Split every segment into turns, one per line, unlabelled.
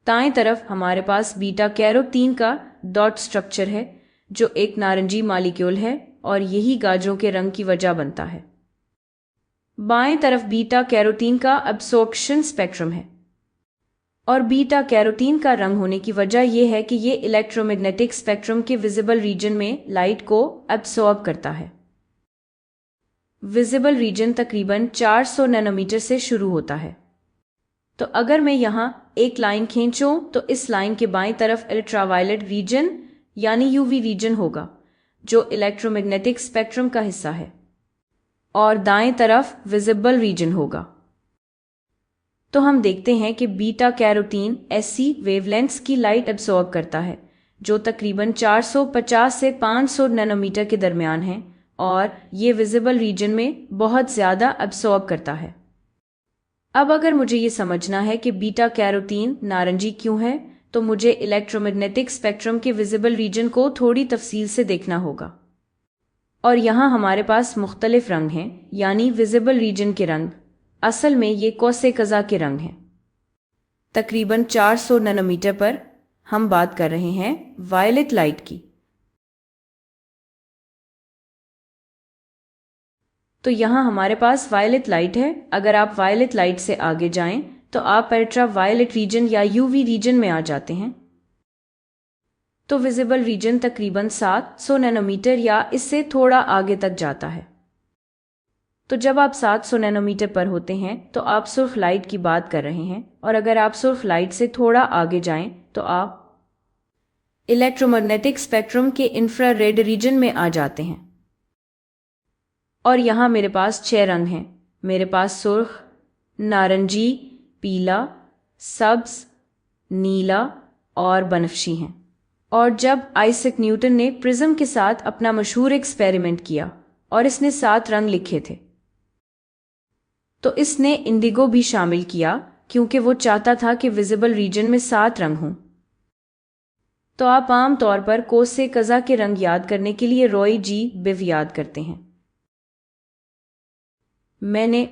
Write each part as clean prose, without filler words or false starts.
दाएं तरफ हमारे पास बीटा कैरोटीन का डॉट स्ट्रक्चर है जो एक नारंगी मॉलिक्यूल है और यही गाजरों के रंग की वजह बनता है। बाएं तरफ बीटा कैरोटीन का एब्सॉर्प्शन स्पेक्ट्रम है और बीटा कैरोटीन का रंग होने की वजह यह है कि ये इलेक्ट्रोमैग्नेटिक स्पेक्ट्रम के विजिबल रीजन में लाइट को एब्सॉर्ब करता है। विजिबल रीजन तकरीबन 400 नैनोमीटर से शुरू होता है। तो अगर मैं यहाँ एक लाइन खींचूं तो इस लाइन के बाईं तरफ अल्ट्रावायलेट रीजन यानी यूवी रीजन होगा जो इलेक्ट्रोमैग्नेटिक स्पेक्ट्रम का हिस्सा है और दाएं तरफ विजिबल रीजन होगा। तो हम देखते हैं कि बीटा कैरोटीन ऐसी वेवलेंथ्स की लाइट एब्सॉर्ब करता है जो तकरीबन 450 से 500 नैनोमीटर के दरमियान है और ये विजिबल रीजन में बहुत ज़्यादा एब्सॉर्ब करता है। अब अगर मुझे ये समझना है कि बीटा कैरोटीन नारंगी क्यों है तो मुझे इलेक्ट्रोमैग्नेटिक स्पेक्ट्रम के विजिबल रीजन को थोड़ी तफसील से देखना होगा। और यहाँ हमारे पास मुख्तलिफ रंग हैं यानी विजिबल रीजन के रंग। असल में ये कौसे कज़ा के रंग हैं। तकरीबन 400 नैनोमीटर पर हम बात कर रहे हैं वायलेट लाइट की। तो यहाँ हमारे पास वायलेट लाइट है। अगर आप वायलेट लाइट से आगे जाएं तो आप अल्ट्रा वायलेट रीजन या यूवी रीजन में आ जाते हैं। तो विजिबल रीजन तकरीबन 700 नैनोमीटर या इससे थोड़ा आगे तक जाता है। तो जब आप 700 नैनोमीटर पर होते हैं तो आप सुर्ख लाइट की बात कर रहे हैं और अगर आप सुर्ख लाइट से थोड़ा आगे जाएं तो आप इलेक्ट्रोमैग्नेटिक स्पेक्ट्रम के इंफ्रारेड रीजन में आ जाते हैं। और यहाँ मेरे पास 6 रंग हैं। मेरे पास सुर्ख, नारंगी, पीला, सब्ज, नीला और बनफशी हैं। और जब आइजैक न्यूटन ने प्रिज्म के साथ अपना मशहूर एक्सपेरिमेंट किया और इसने 7 रंग लिखे थे तो इसने इंडिगो भी शामिल किया क्योंकि वो चाहता था कि विजिबल रीजन में 7 रंग हों। तो आप आम तौर पर कौसे कज़ा के रंग याद करने के लिए रॉय जी बिव याद करते हैं। मैंने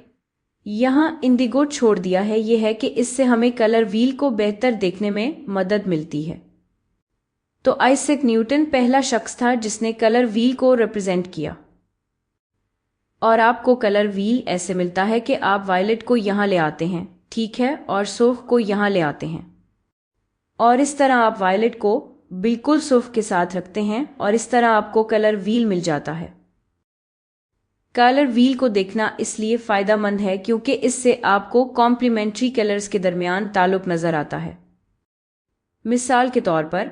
यहाँ इंडिगो छोड़ दिया है, यह है कि इससे हमें कलर व्हील को बेहतर देखने में मदद मिलती है। तो आइजैक न्यूटन पहला शख्स था जिसने कलर व्हील को रिप्रेजेंट किया और आपको कलर व्हील ऐसे मिलता है कि आप वायलेट को यहाँ ले आते हैं, ठीक है, और सुर्ख को यहाँ ले आते हैं और इस तरह आप वायलेट को बिल्कुल सुर्ख के साथ रखते हैं और इस तरह आपको कलर व्हील मिल जाता है। कलर व्हील को देखना इसलिए फ़ायदेमंद है क्योंकि इससे आपको कॉम्प्लीमेंट्री कलर्स के दरमियान ताल्लुक नज़र आता है। मिसाल के तौर पर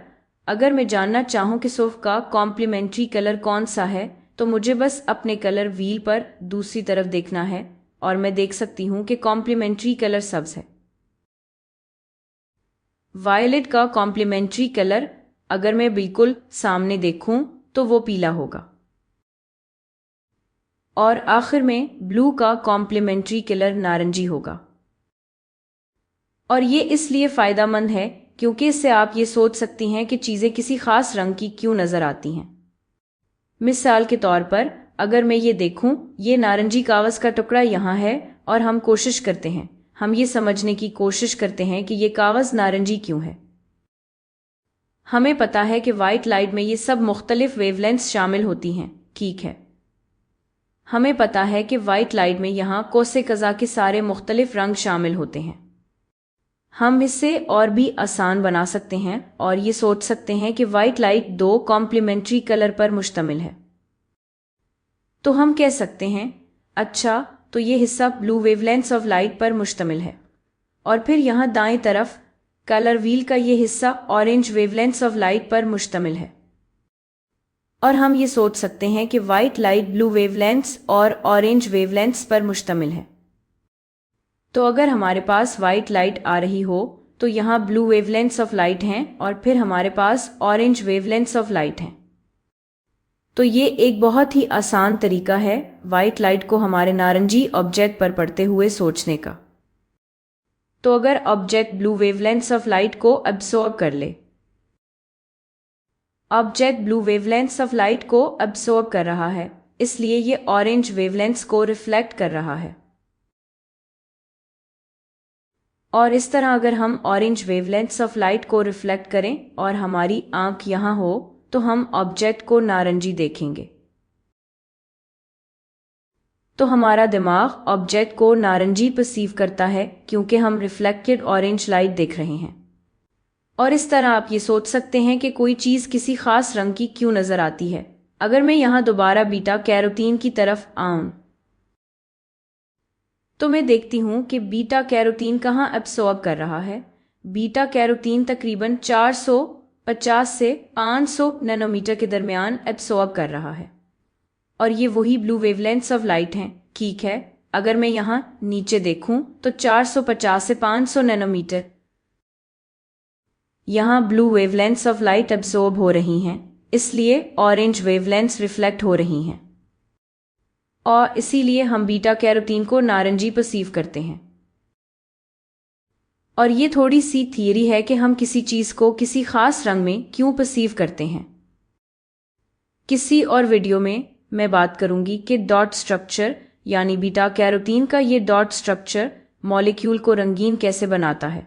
अगर मैं जानना चाहूँ कि सुर्ख का कॉम्प्लीमेंट्री कलर कौन सा है तो मुझे बस अपने कलर व्हील पर दूसरी तरफ देखना है और मैं देख सकती हूँ कि कॉम्प्लीमेंट्री कलर सब्ज है। वायलेट का कॉम्प्लीमेंट्री कलर अगर मैं बिल्कुल सामने देखूं तो वो पीला होगा और आखिर में ब्लू का कॉम्प्लीमेंट्री कलर नारंगी होगा। और ये इसलिए फ़ायदेमंद है क्योंकि इससे आप ये सोच सकती हैं कि चीज़ें किसी ख़ास रंग की क्यों नज़र आती हैं। मिसाल के तौर पर अगर मैं ये देखूं, ये नारंगी कागज़ का टुकड़ा यहाँ है और हम कोशिश करते हैं, हम ये समझने की कोशिश करते हैं कि ये कागज़ नारंगी क्यों है। हमें पता है कि वाइट लाइट में ये सब मुख्तलिफ वेवलेंथ्स शामिल होती हैं, ठीक है। हमें पता है कि वाइट लाइट में यहाँ कौसे कज़ा के सारे मुख्तलिफ रंग शामिल होते हैं। हम इसे और भी आसान बना सकते हैं और ये सोच सकते हैं कि वाइट लाइट 2 कॉम्प्लीमेंट्री कलर पर मुश्तमिल है। तो हम कह सकते हैं, अच्छा तो ये हिस्सा ब्लू वेवलेंथ्स ऑफ लाइट पर मुश्तमिल है और फिर यहाँ दाएं तरफ कलर व्हील का ये हिस्सा ऑरेंज वेवलेंथ्स ऑफ लाइट पर मुश्तमिल है। और हम ये सोच सकते हैं कि वाइट लाइट ब्लू वेवलेंथ्स और ऑरेंज वेवलेंथ्स पर मुश्तमिल है। तो अगर हमारे पास वाइट लाइट आ रही हो तो यहाँ ब्लू वेवलेंथ्स ऑफ लाइट हैं और फिर हमारे पास ऑरेंज वेवलेंथ्स ऑफ लाइट हैं। तो ये एक बहुत ही आसान तरीका है वाइट लाइट को हमारे नारंगी ऑब्जेक्ट पर पड़ते हुए सोचने का। तो अगर object blue wavelengths of light को एब्सॉर्ब कर ले, object blue wavelengths of light को एब्सॉर्ब कर रहा है, इसलिए ये ऑरेंज वेवलेंथ्स को रिफ्लेक्ट कर रहा है। और इस तरह अगर हम ऑरेंज वेवलेंथ्स ऑफ लाइट को रिफ्लेक्ट करें और हमारी आंख यहाँ हो तो हम ऑब्जेक्ट को नारंगी देखेंगे। तो हमारा दिमाग ऑब्जेक्ट को नारंगी परसीव करता है क्योंकि हम रिफ्लेक्टेड ऑरेंज लाइट देख रहे हैं। और इस तरह आप ये सोच सकते हैं कि कोई चीज़ किसी खास रंग की क्यों नजर आती है। अगर मैं यहाँ दोबारा बीटा कैरोटीन की तरफ आऊं तो मैं देखती हूँ कि बीटा कैरोटीन कहाँ एब्सॉर्ब कर रहा है। बीटा कैरोटीन तकरीबन 450 से 500 नैनोमीटर के दरमियान एब्सॉर्ब कर रहा है और ये वही ब्लू वेवलेंथ्स ऑफ लाइट हैं। ठीक है, अगर मैं यहाँ नीचे देखूं तो 450 से 500 नैनोमीटर यहाँ blue wavelengths of light absorb हो रही हैं, इसलिए ऑरेंज वेवलेंथ्स रिफ्लेक्ट हो रही हैं और इसीलिए हम बीटा कैरोटीन को नारंगी परसीव करते हैं। और ये थोड़ी सी थियरी है कि हम किसी चीज़ को किसी खास रंग में क्यों परसीव करते हैं। किसी और वीडियो में मैं बात करूंगी कि डॉट स्ट्रक्चर यानी बीटा कैरोटीन का ये डॉट स्ट्रक्चर मॉलिक्यूल को रंगीन कैसे बनाता है।